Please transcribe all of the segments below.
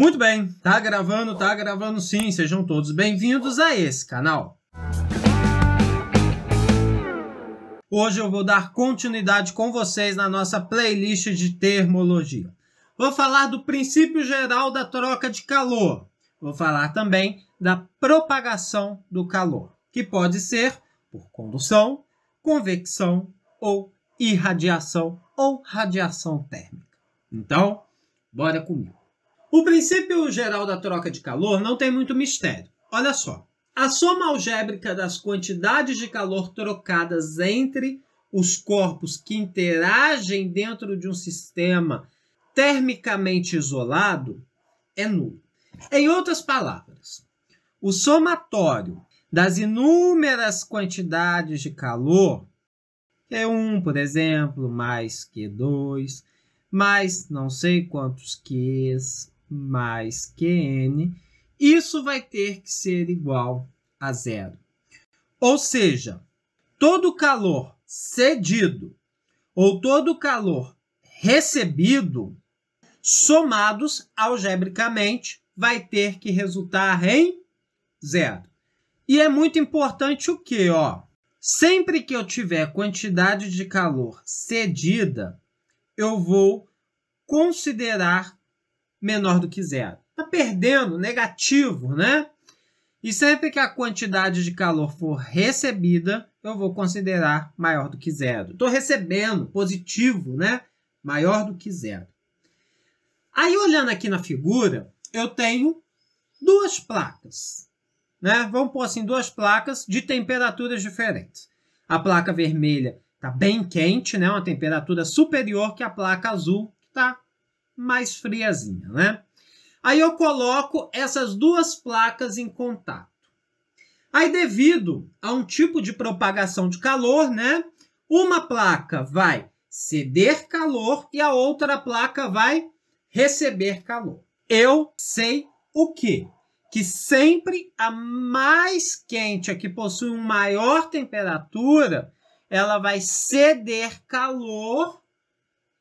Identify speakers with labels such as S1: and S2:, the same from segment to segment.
S1: Muito bem, tá gravando sim, sejam todos bem-vindos a esse canal. Hoje eu vou dar continuidade com vocês na nossa playlist de termologia. Vou falar do princípio geral da troca de calor. Vou falar também da propagação do calor, que pode ser por condução, convecção ou irradiação ou radiação térmica. Então, bora comigo. O princípio geral da troca de calor não tem muito mistério. Olha só. A soma algébrica das quantidades de calor trocadas entre os corpos que interagem dentro de um sistema termicamente isolado é nula. Em outras palavras, o somatório das inúmeras quantidades de calor, Q1, por exemplo, mais Q2, mais não sei quantos Qs, mais Qn, isso vai ter que ser igual a zero. Ou seja, todo calor cedido ou todo calor recebido, somados algebricamente, vai ter que resultar em zero. E é muito importante o quê? Sempre que eu tiver quantidade de calor cedida, eu vou considerar menor do que zero. Está perdendo, negativo, né? E sempre que a quantidade de calor for recebida, eu vou considerar maior do que zero. Estou recebendo, positivo, né? Maior do que zero. Aí, olhando aqui na figura, eu tenho duas placas, né? Vamos pôr assim, duas placas de temperaturas diferentes. A placa vermelha está bem quente, né? Uma temperatura superior que a placa azul, que está mais friazinha, né? Aí eu coloco essas duas placas em contato. Aí, devido a um tipo de propagação de calor, né? Uma placa vai ceder calor e a outra placa vai receber calor. Eu sei o quê? Que sempre a mais quente, a que possui uma maior temperatura, ela vai ceder calor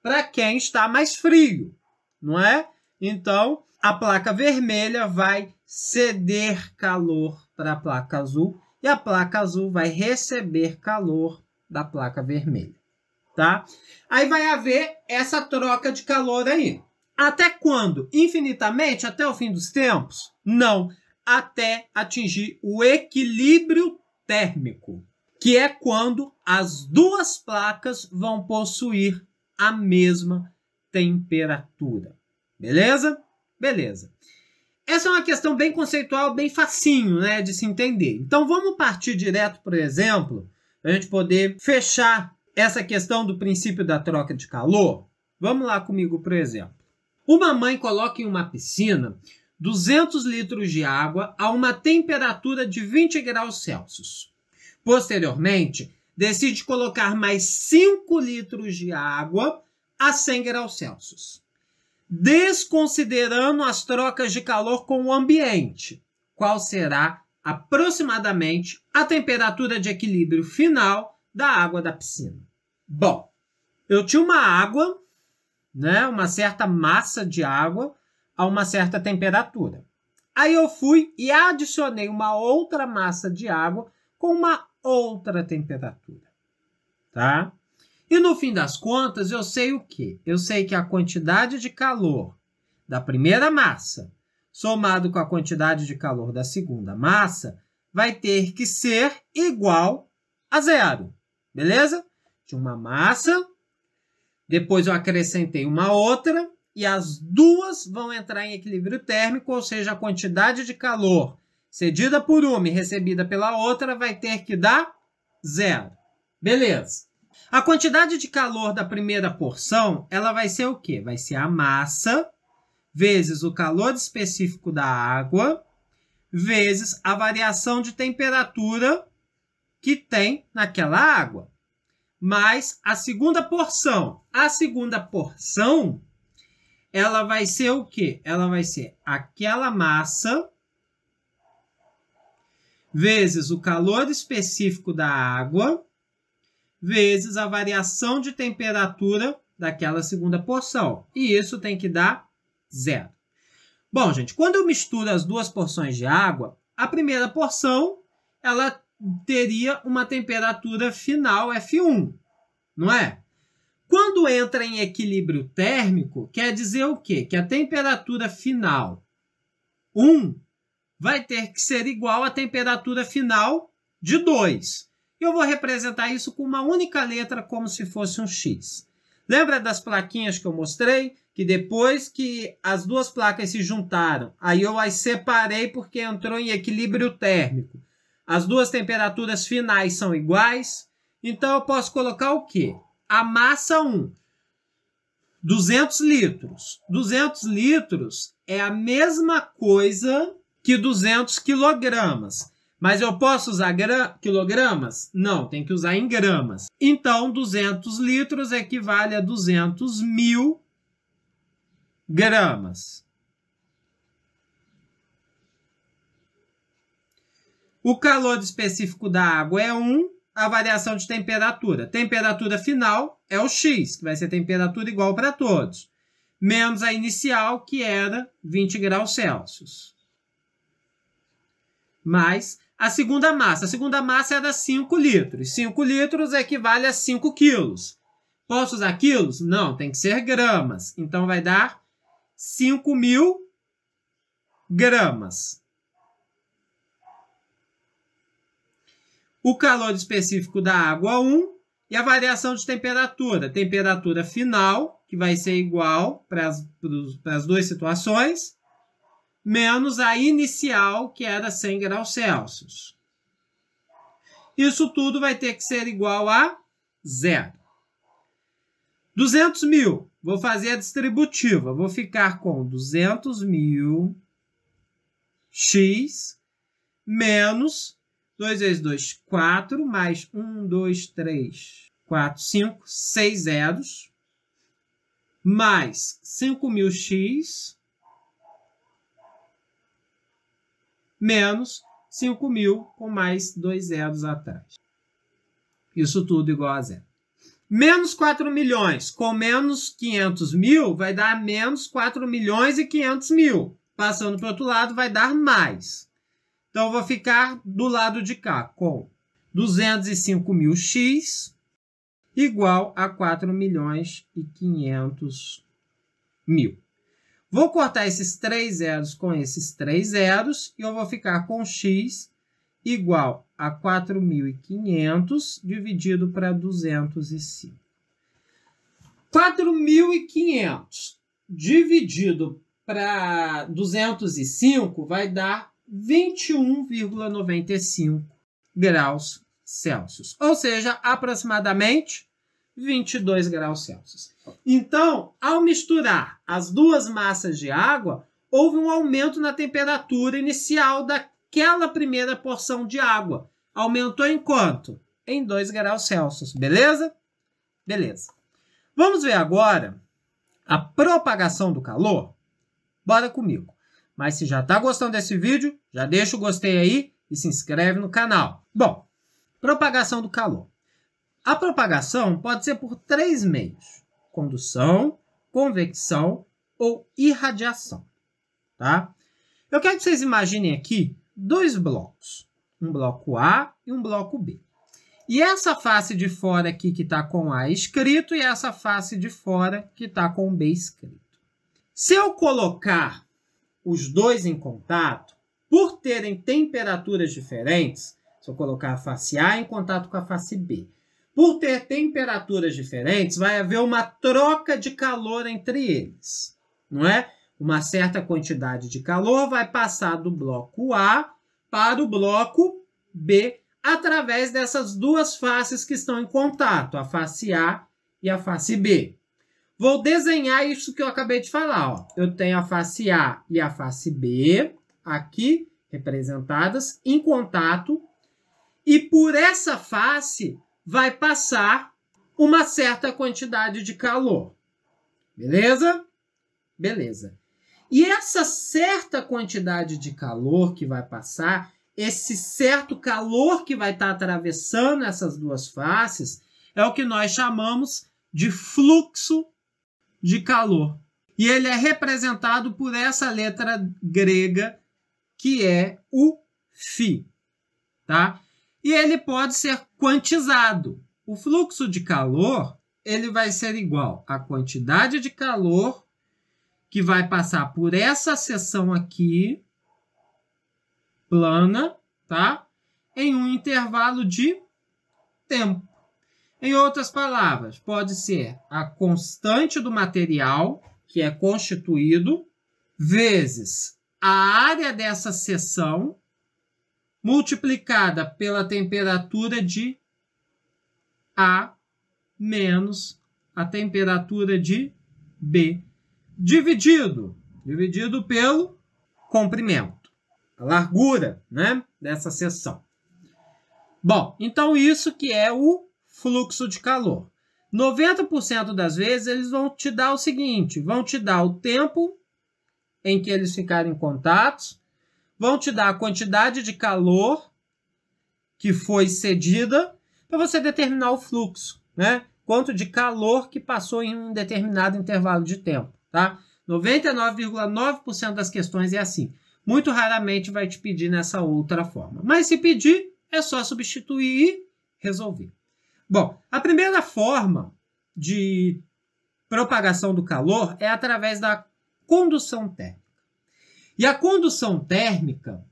S1: para quem está mais frio, não é? Então, a placa vermelha vai ceder calor para a placa azul e a placa azul vai receber calor da placa vermelha, tá? Aí vai haver essa troca de calor aí. Até quando? Infinitamente? Até o fim dos tempos? Não. Até atingir o equilíbrio térmico, que é quando as duas placas vão possuir a mesma temperatura. Beleza? Beleza. Essa é uma questão bem conceitual, bem facinho, né, de se entender. Então, vamos partir direto, por exemplo, para a gente poder fechar essa questão do princípio da troca de calor. Vamos lá comigo, por exemplo. Uma mãe coloca em uma piscina 200 litros de água a uma temperatura de 20 graus Celsius. Posteriormente, decide colocar mais 5 litros de água a 100 graus Celsius. Desconsiderando as trocas de calor com o ambiente, qual será aproximadamente a temperatura de equilíbrio final da água da piscina? Bom, eu tinha uma água, né, uma certa massa de água a uma certa temperatura. Aí eu fui e adicionei uma outra massa de água com uma outra temperatura, tá? E no fim das contas, eu sei o quê? Eu sei que a quantidade de calor da primeira massa, somado com a quantidade de calor da segunda massa, vai ter que ser igual a zero. Beleza? Tinha uma massa, depois eu acrescentei uma outra, e as duas vão entrar em equilíbrio térmico, ou seja, a quantidade de calor cedida por uma e recebida pela outra vai ter que dar zero. Beleza. A quantidade de calor da primeira porção, ela vai ser o quê? Vai ser a massa vezes o calor específico da água vezes a variação de temperatura que tem naquela água. Mais a segunda porção. A segunda porção, ela vai ser o quê? Ela vai ser aquela massa vezes o calor específico da água vezes a variação de temperatura daquela segunda porção. E isso tem que dar zero. Bom, gente, quando eu misturo as duas porções de água, a primeira porção ela teria uma temperatura final F1, não é? Quando entra em equilíbrio térmico, quer dizer o quê? Que a temperatura final 1 vai ter que ser igual à temperatura final de 2. Eu vou representar isso com uma única letra, como se fosse um X. Lembra das plaquinhas que eu mostrei? Que depois que as duas placas se juntaram, aí eu as separei porque entrou em equilíbrio térmico. As duas temperaturas finais são iguais, então eu posso colocar o quê? A massa 1, 200 litros. 200 litros é a mesma coisa que 200 quilogramas. Mas eu posso usar quilogramas? Não, tem que usar em gramas. Então, 200 litros equivale a 200 mil gramas. O calor específico da água é 1, a variação de temperatura. Temperatura final é o X, que vai ser temperatura igual para todos, menos a inicial, que era 20 graus Celsius. Mais a segunda massa. A segunda massa era 5 litros. 5 litros equivale a 5 quilos. Posso usar quilos? Não, tem que ser gramas. Então, vai dar 5.000 gramas. O calor específico da água 1 e a variação de temperatura. Temperatura final, que vai ser igual para as duas situações, menos a inicial, que era 100 graus Celsius. Isso tudo vai ter que ser igual a 0. 200 mil. Vou fazer a distributiva. Vou ficar com 200 mil x menos 2 vezes 2, 4, mais 1, 2, 3, 4, 5, 6 zeros, mais 5.000x, menos 5.000 com mais 2 zeros atrás. Isso tudo igual a 0. Menos 4 milhões com menos 500 mil vai dar menos 4 milhões e 500 mil. Passando para o outro lado vai dar mais. Então, eu vou ficar do lado de cá com 205.000x igual a 4 milhões e 500 mil. Vou cortar esses 3 zeros com esses 3 zeros e eu vou ficar com x igual a 4.500 dividido para 205. 4.500 dividido para 205 vai dar 21,95 graus Celsius, ou seja, aproximadamente 22 graus Celsius. Então, ao misturar as duas massas de água, houve um aumento na temperatura inicial daquela primeira porção de água. Aumentou em quanto? Em 2 graus Celsius, beleza? Beleza. Vamos ver agora a propagação do calor? Bora comigo. Mas se já está gostando desse vídeo, já deixa o gostei aí e se inscreve no canal. Bom, propagação do calor. A propagação pode ser por 3 meios: condução, convecção ou irradiação. Tá? Eu quero que vocês imaginem aqui 2 blocos. Um bloco A e um bloco B. E essa face de fora aqui que está com A escrito e essa face de fora que está com B escrito. Se eu colocar os dois em contato, por terem temperaturas diferentes, se eu colocar a face A em contato com a face B, por ter temperaturas diferentes, vai haver uma troca de calor entre eles, não é? Uma certa quantidade de calor vai passar do bloco A para o bloco B através dessas duas faces que estão em contato, a face A e a face B. Vou desenhar isso que eu acabei de falar. Ó. Eu tenho a face A e a face B aqui representadas em contato e por essa face vai passar uma certa quantidade de calor. Beleza? Beleza. E essa certa quantidade de calor que vai passar, esse certo calor que vai estar atravessando essas duas faces, é o que nós chamamos de fluxo de calor. E ele é representado por essa letra grega, que é o φ, tá? E ele pode ser quantizado. O fluxo de calor, ele vai ser igual à quantidade de calor que vai passar por essa seção aqui, plana, tá? Em um intervalo de tempo. Em outras palavras, pode ser a constante do material, que é constituído, vezes a área dessa seção, multiplicada pela temperatura de A menos a temperatura de B, dividido pelo comprimento, a largura, né, dessa seção. Bom, então isso que é o fluxo de calor. 90% das vezes eles vão te dar o seguinte, vão te dar o tempo em que eles ficaram em contato, vão te dar a quantidade de calor que foi cedida para você determinar o fluxo, né? Quanto de calor que passou em um determinado intervalo de tempo, tá? 99,9% das questões é assim. Muito raramente vai te pedir nessa outra forma. Mas se pedir, é só substituir e resolver. Bom, a primeira forma de propagação do calor é através da condução térmica. E a condução térmica,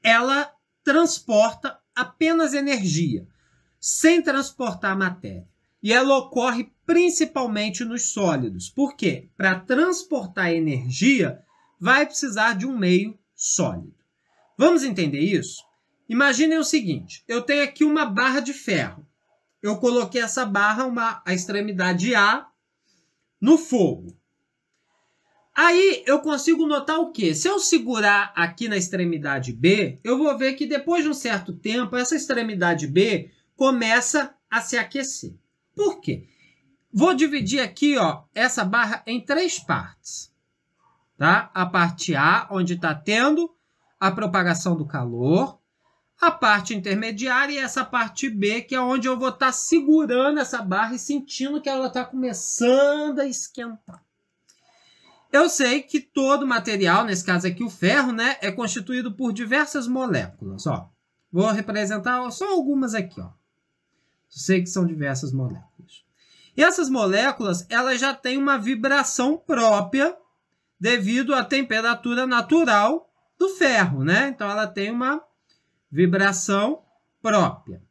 S1: ela transporta apenas energia, sem transportar matéria. E ela ocorre principalmente nos sólidos. Por quê? Para transportar energia, vai precisar de um meio sólido. Vamos entender isso? Imaginem o seguinte, eu tenho aqui uma barra de ferro. Eu coloquei essa barra, a extremidade A, no fogo. Aí eu consigo notar o quê? Se eu segurar aqui na extremidade B, eu vou ver que depois de um certo tempo, essa extremidade B começa a se aquecer. Por quê? Vou dividir aqui, ó, essa barra em 3 partes. Tá? A parte A, onde está tendo a propagação do calor. A parte intermediária e essa parte B, que é onde eu vou estar segurando essa barra e sentindo que ela está começando a esquentar. Eu sei que todo material, nesse caso aqui o ferro, né, é constituído por diversas moléculas. Ó. Vou representar só algumas aqui. Ó. Eu sei que são diversas moléculas. E essas moléculas elas já têm uma vibração própria devido à temperatura natural do ferro. Né? Então ela tem uma vibração própria.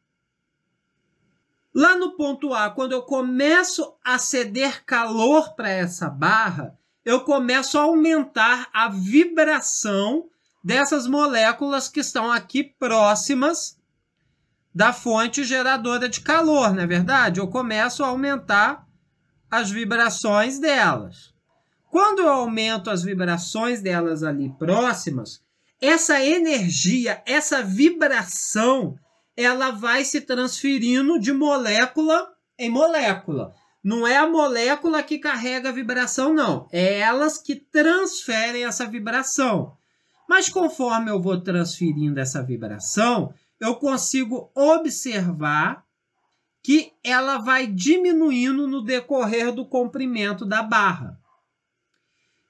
S1: Lá no ponto A, quando eu começo a ceder calor para essa barra, eu começo a aumentar a vibração dessas moléculas que estão aqui próximas da fonte geradora de calor, não é verdade? Eu começo a aumentar as vibrações delas. Quando eu aumento as vibrações delas ali próximas, essa energia, essa vibração, ela vai se transferindo de molécula em molécula. Não é a molécula que carrega a vibração, não. É elas que transferem essa vibração. Mas conforme eu vou transferindo essa vibração, eu consigo observar que ela vai diminuindo no decorrer do comprimento da barra.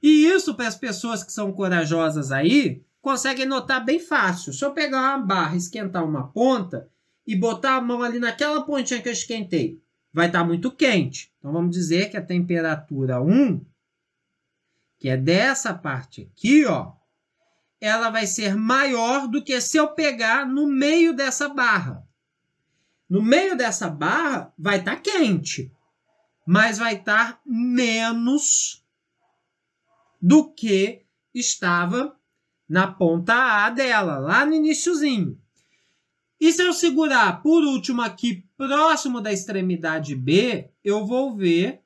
S1: E isso, para as pessoas que são corajosas aí, conseguem notar bem fácil. Se eu pegar uma barra, esquentar uma ponta e botar a mão ali naquela pontinha que eu esquentei, vai estar muito quente. Então, vamos dizer que a temperatura 1, que é dessa parte aqui, ó, ela vai ser maior do que se eu pegar no meio dessa barra. No meio dessa barra vai estar quente, mas vai estar menos do que estava na ponta A dela, lá no iniciozinho. E se eu segurar, por último, aqui próximo da extremidade B, eu vou ver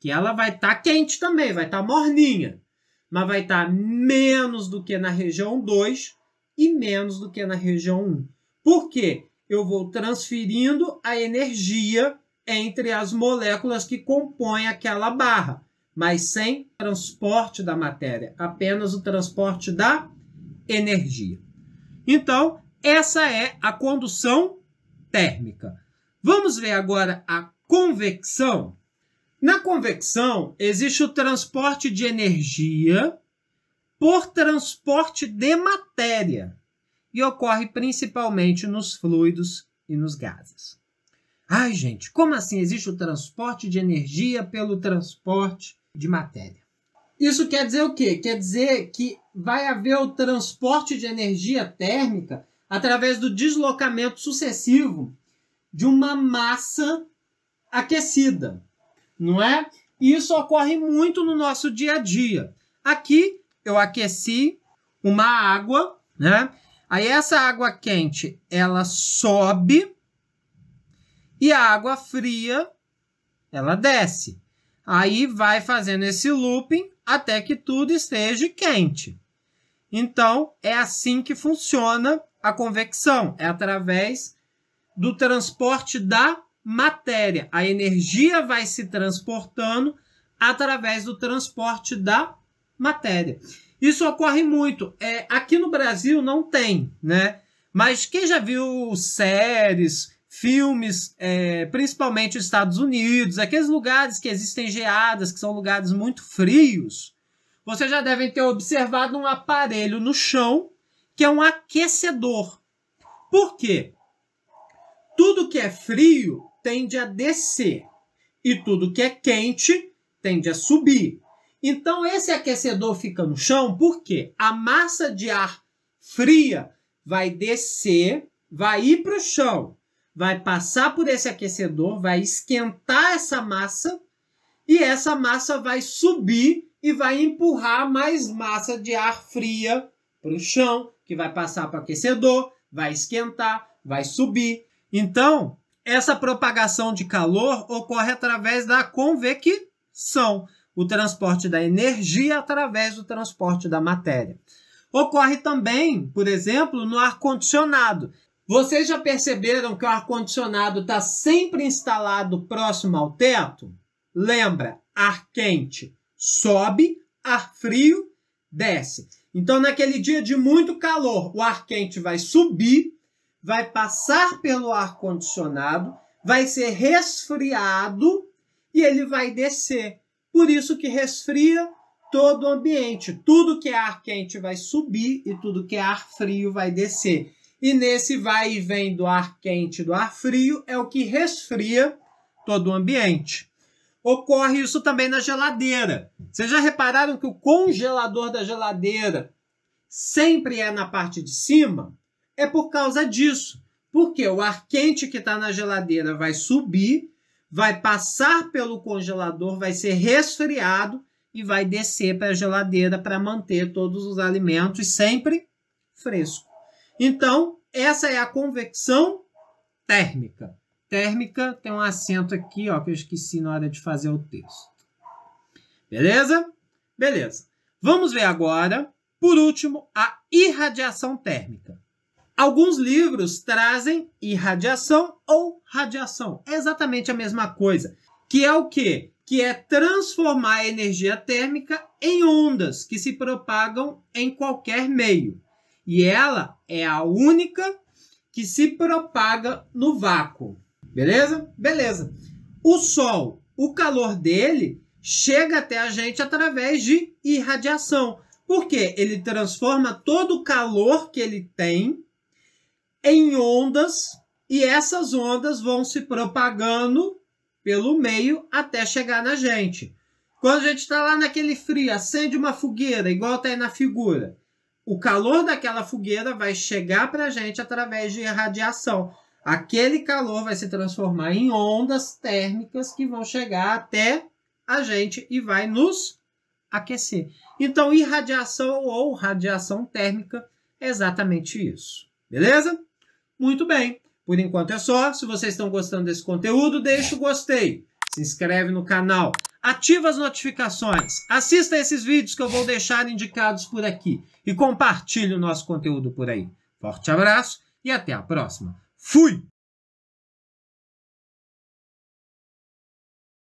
S1: que ela vai estar quente também, vai estar morninha. Mas vai estar menos do que na região 2 e menos do que na região 1. Por quê? Eu vou transferindo a energia entre as moléculas que compõem aquela barra, mas sem transporte da matéria, apenas o transporte da energia. Então, essa é a condução térmica. Vamos ver agora a convecção. Na convecção, existe o transporte de energia por transporte de matéria e ocorre principalmente nos fluidos e nos gases. Ai, gente, como assim existe o transporte de energia pelo transporte de matéria? Isso quer dizer o quê? Quer dizer que vai haver o transporte de energia térmica através do deslocamento sucessivo de uma massa aquecida, não é? E isso ocorre muito no nosso dia a dia. Aqui eu aqueci uma água, né? Aí essa água quente, ela sobe e a água fria, ela desce. Aí vai fazendo esse looping até que tudo esteja quente. Então, é assim que funciona a convecção. É através do transporte da matéria. A energia vai se transportando através do transporte da matéria. Isso ocorre muito. Aqui no Brasil não tem, né? Mas quem já viu séries, filmes, principalmente nos Estados Unidos, aqueles lugares que existem geadas, que são lugares muito frios, vocês já devem ter observado um aparelho no chão que é um aquecedor. Por quê? Tudo que é frio tende a descer e tudo que é quente tende a subir. Então, esse aquecedor fica no chão porque a massa de ar fria vai descer, vai ir para o chão, vai passar por esse aquecedor, vai esquentar essa massa e essa massa vai subir e vai empurrar mais massa de ar fria para o chão, que vai passar para o aquecedor, vai esquentar, vai subir. Então, essa propagação de calor ocorre através da convecção, o transporte da energia através do transporte da matéria. Ocorre também, por exemplo, no ar-condicionado. Vocês já perceberam que o ar-condicionado está sempre instalado próximo ao teto? Lembra, ar quente sobe, ar frio desce. Então, naquele dia de muito calor, o ar quente vai subir, vai passar pelo ar-condicionado, vai ser resfriado e ele vai descer. Por isso que resfria todo o ambiente. Tudo que é ar quente vai subir e tudo que é ar frio vai descer. E nesse vai e vem do ar quente e do ar frio é o que resfria todo o ambiente. Ocorre isso também na geladeira. Vocês já repararam que o congelador da geladeira sempre é na parte de cima? É por causa disso. Porque o ar quente que está na geladeira vai subir, vai passar pelo congelador, vai ser resfriado e vai descer para a geladeira para manter todos os alimentos sempre frescos. Então, essa é a convecção térmica. Térmica tem um acento aqui, ó, que eu esqueci na hora de fazer o texto. Beleza? Beleza. Vamos ver agora, por último, a irradiação térmica. Alguns livros trazem irradiação ou radiação. É exatamente a mesma coisa. Que é o quê? Que é transformar a energia térmica em ondas que se propagam em qualquer meio. E ela é a única que se propaga no vácuo. Beleza? Beleza. O Sol, o calor dele chega até a gente através de irradiação. Porque ele transforma todo o calor que ele tem em ondas e essas ondas vão se propagando pelo meio até chegar na gente. Quando a gente está lá naquele frio, acende uma fogueira, igual está aí na figura. O calor daquela fogueira vai chegar para a gente através de irradiação. Aquele calor vai se transformar em ondas térmicas que vão chegar até a gente e vai nos aquecer. Então, irradiação ou radiação térmica é exatamente isso. Beleza? Muito bem. Por enquanto é só. Se vocês estão gostando desse conteúdo, deixa o gostei. Se inscreve no canal. Ativa as notificações. Assista esses vídeos que eu vou deixar indicados por aqui. E compartilhe o nosso conteúdo por aí. Forte abraço e até a próxima. Fui!